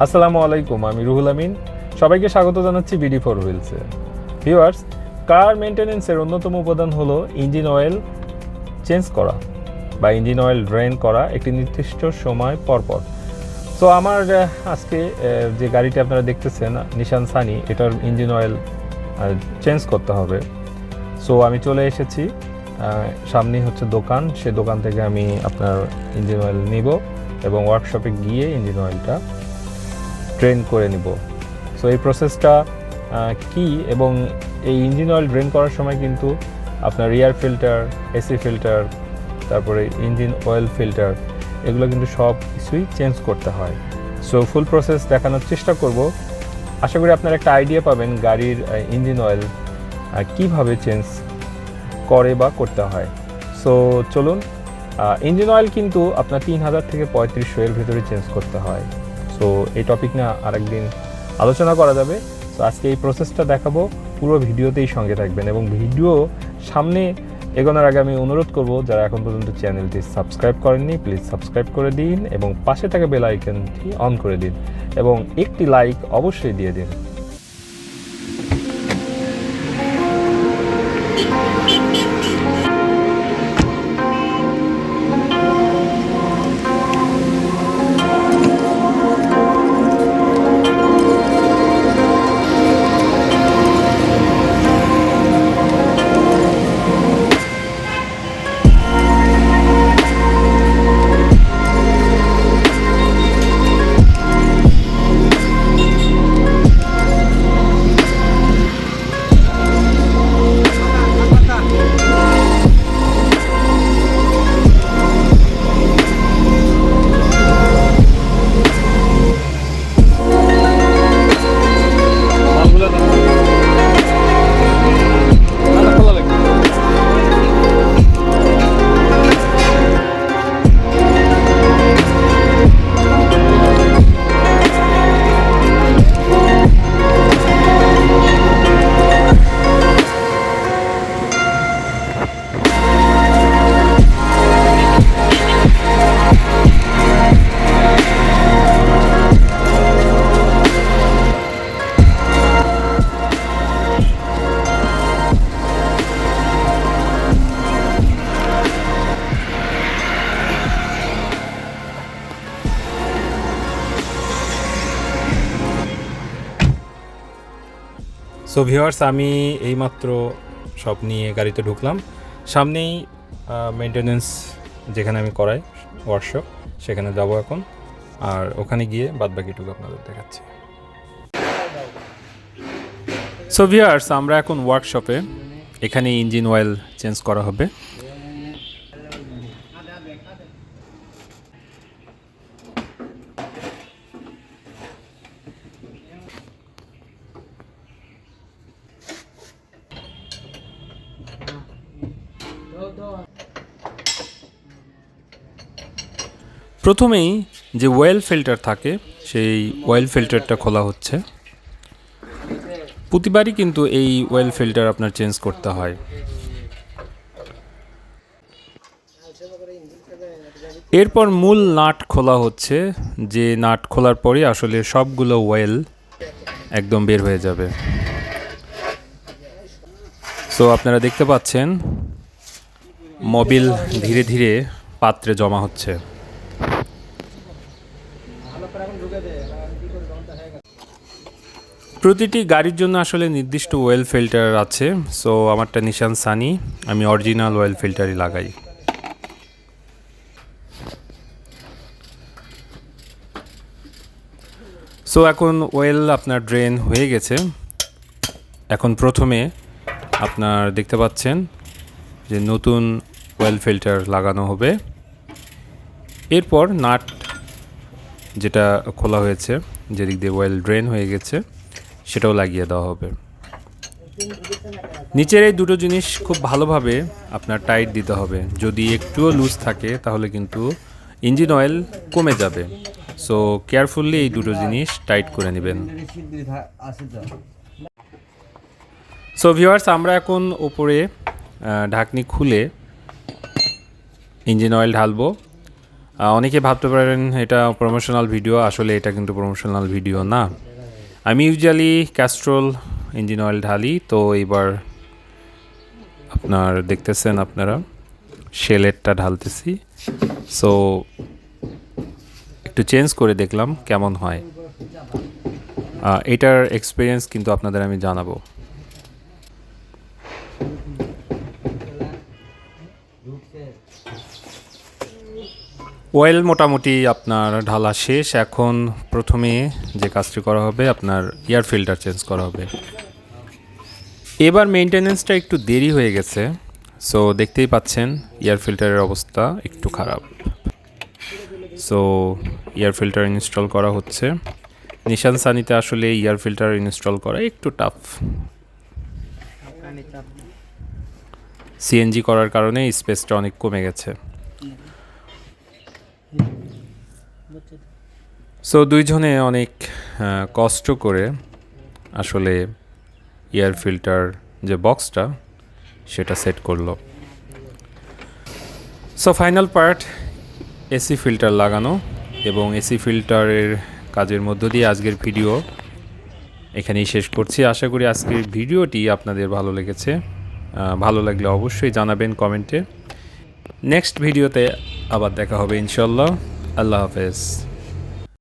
আসসালামু আলাইকুম, আমি রুহুল আমিন। সবাইকে স্বাগত জানাচ্ছি BD4 Wheels এ। ভিউয়ার্স, কার মেইনটেনেন্সের অন্যতম উপাদান হলো ইঞ্জিন অয়েল চেঞ্জ করা বা ইঞ্জিন অয়েল ড্রেন করা একটি নির্দিষ্ট সময় পর পর। সো আমার আজকে যে গাড়িটি আপনারা দেখতেছেন নিশান সানি, এটার ইঞ্জিন অয়েল চেঞ্জ করতে হবে। সো আমি চলে এসেছি, সামনেই হচ্ছে দোকান, সে দোকান থেকে আমি আপনার ইঞ্জিন অয়েল নিব এবং ওয়ার্কশপে গিয়ে ইঞ্জিন অয়েলটা ড্রেন করে নিব। সো এই প্রসেসটা কি, এবং এই ইঞ্জিন অয়েল ড্রেন করার সময় কিন্তু আপনার রিয়ার ফিল্টার, এসি ফিল্টার, তারপরে ইঞ্জিন অয়েল ফিল্টার, এগুলো কিন্তু সব কিছুই চেঞ্জ করতে হয়। সো ফুল প্রসেস দেখানোর চেষ্টা করব। আশা করি আপনারা একটা আইডিয়া পাবেন গাড়ির ইঞ্জিন অয়েল কীভাবে চেঞ্জ করে বা করতে হয়। সো চলুন, ইঞ্জিন অয়েল কিন্তু আপনার 3000 থেকে 3500 এর ভিতরে চেঞ্জ করতে হয়। সো এই টপিক না আরেকদিন আলোচনা করা যাবে। তো আজকে এই প্রসেসটা দেখাবো, পুরো ভিডিওতেই সঙ্গে থাকবেন। এবং ভিডিও সামনে এগোনোর আগে আমি অনুরোধ করব, যারা এখন পর্যন্ত চ্যানেলটি সাবস্ক্রাইব করেননি প্লিজ সাবস্ক্রাইব করে দিন এবং পাশে থাকা বেল আইকনটি অন করে দিন এবং একটি লাইক অবশ্যই দিয়ে দিন। সো ভিউয়ার্স, আমি এইমাত্র সব নিয়ে গাড়িতে ঢুকলাম। সামনেই মেনটেনেন্স যেখানে আমি করাই, ওয়ার্কশপ, সেখানে যাব এখন। আর ওখানে গিয়ে বাদবাকিটুকু আপনাদের দেখাচ্ছি। সো ভিউয়ার্স, আমরা এখন ওয়ার্কশপে, এখানে ইঞ্জিন অয়েল চেঞ্জ করা হবে। প্রথমেই যে অয়েল ফিল্টার থাকে, সেই অয়েল ফিল্টারটা খোলা হচ্ছে। প্রতিবারই কিন্তু এই অয়েল ফিল্টার আপনার চেঞ্জ করতে হয়। এরপর মূল নাট খোলা হচ্ছে, যে নাট খোলার পরই আসলে সবগুলো অয়েল একদম বের হয়ে যাবে। সো আপনারা দেখতে পাচ্ছেন মোবিল ধীরে ধীরে পাত্রে জমা হচ্ছে। প্রতিটি গাড়ির জন্য আসলে নির্দিষ্ট অয়েল ফিল্টার আছে। সো আমারটা নিশান সানি, আমি অরিজিনাল অয়েল ফিল্টারই লাগাই। সো এখন অয়েল আপনার ড্রেন হয়ে গেছে। এখন প্রথমে আপনার দেখতে পাচ্ছেন যে নতুন অয়েল ফিল্টার লাগানো হবে। এরপর নাট যেটা খোলা হয়েছে, যেদিক দিয়ে অয়েল ড্রেন হয়ে গেছে, সেটাও লাগিয়ে দেওয়া হবে। নিচের এই দুটো জিনিস খুব ভালোভাবে আপনার টাইট দিতে হবে। যদি একটুও লুজ থাকে তাহলে কিন্তু ইঞ্জিন অয়েল কমে যাবে। সো কেয়ারফুলি এই দুটো জিনিস টাইট করে নেবেন। সো ভিউয়ার্স, আমরা এখন উপরে ঢাকনি খুলে ইঞ্জিন অয়েল ঢালবো। অনেকে ভাবতে পারেন এটা প্রমোশনাল ভিডিও, আসলে এটা কিন্তু প্রমোশনাল ভিডিও না। আমি ইউজুয়ালি ক্যাস্ট্রোল ইঞ্জিন অয়েল ঢালি, তো এবার আপনার দেখতেছেন আপনারা শেলেরটা ঢালতেছি। সো একটু চেঞ্জ করে দেখলাম কেমন হয়। এটার এক্সপিরিয়েন্স কিন্তু আপনাদের আমি জানাবো। অয়েল মোটামুটি আপনার ঢালা শেষ। এখন প্রথমে যে কাজটি করা হবে, আপনার এয়ার ফিল্টার চেঞ্জ করা হবে। এবার মেইনটেনেন্সটা একটু দেরি হয়ে গেছে, সো দেখতেই পাচ্ছেন এয়ার ফিল্টারের অবস্থা একটু খারাপ। সো এয়ার ফিল্টার ইনস্টল করা হচ্ছে। নিশান সানিতে আসলে এয়ার ফিল্টার ইনস্টল করা একটু টাফ। সিএনজি করার কারণে স্পেসটা অনেক কমে গেছে। সো দুইজনে অনেক কষ্ট করে আসলে এয়ার ফিল্টার যে বক্সটা সেটা সেট করলো। So final part AC filter লাগানো, এবং এসি ফিল্টারের কাজের মধ্য দিয়ে আজকের ভিডিও এখানেই শেষ করছি। আশা করি আজকের ভিডিওটি আপনাদের ভালো লেগেছে। ভালো লাগলে অবশ্যই জানাবেন কমেন্টে। নেক্সট ভিডিওতে আবার দেখা হবে ইনশাল্লাহ। আল্লাহ হাফেজ।